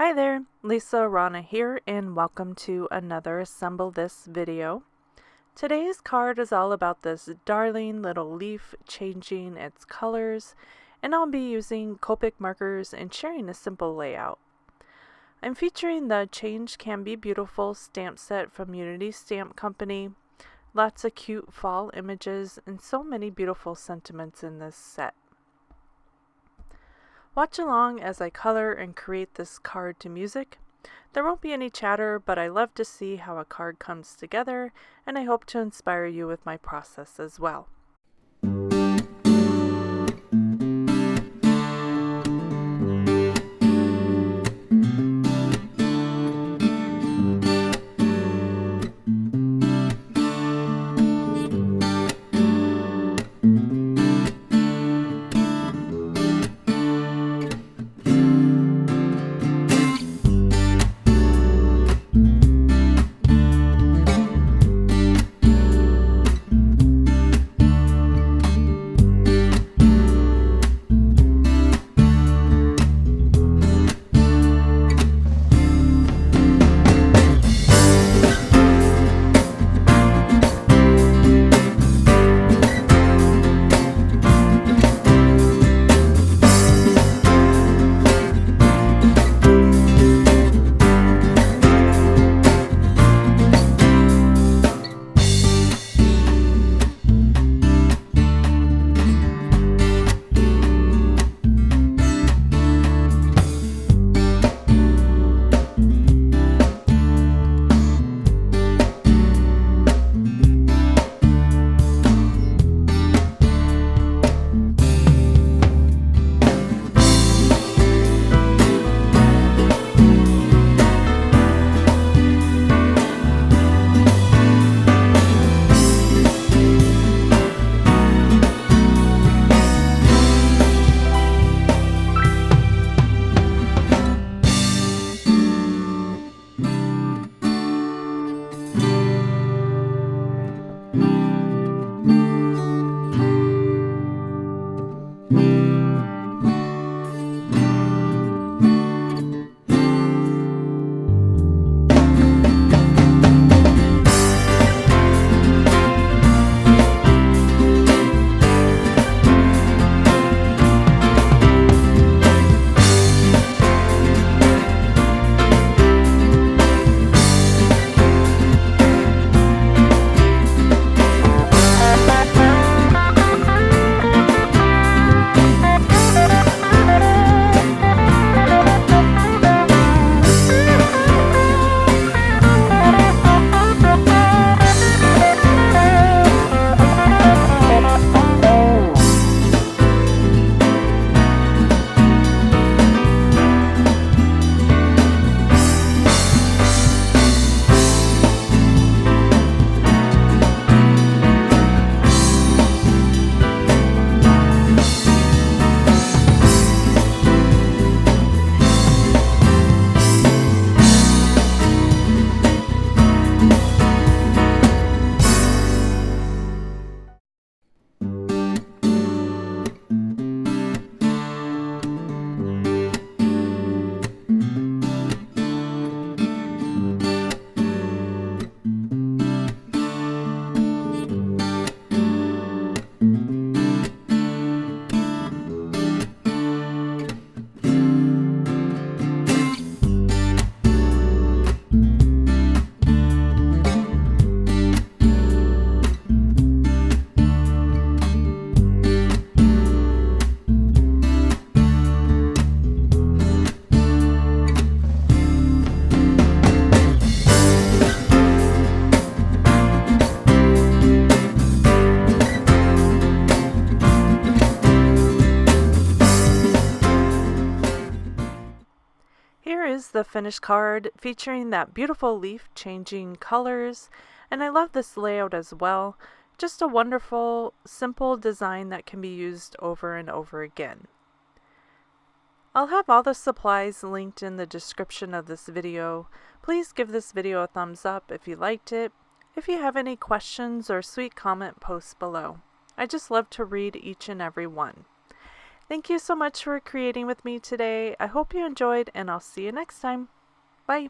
Hi there, Lisa Rana here, and welcome to another Assemble This video. Today's card is all about this darling little leaf changing its colors, and I'll be using Copic markers and sharing a simple layout. I'm featuring the Change Can Be Beautiful stamp set from Unity Stamp Company. Lots of cute fall images and so many beautiful sentiments in this set. Watch along as I color and create this card to music. There won't be any chatter, but I love to see how a card comes together, and I hope to inspire you with my process as well. Here is the finished card featuring that beautiful leaf changing colors, and I love this layout as well. Just a wonderful, simple design that can be used over and over again. I'll have all the supplies linked in the description of this video. Please give this video a thumbs up if you liked it. If you have any questions or sweet comment, post below. I just love to read each and every one. Thank you so much for creating with me today. I hope you enjoyed, and I'll see you next time. Bye!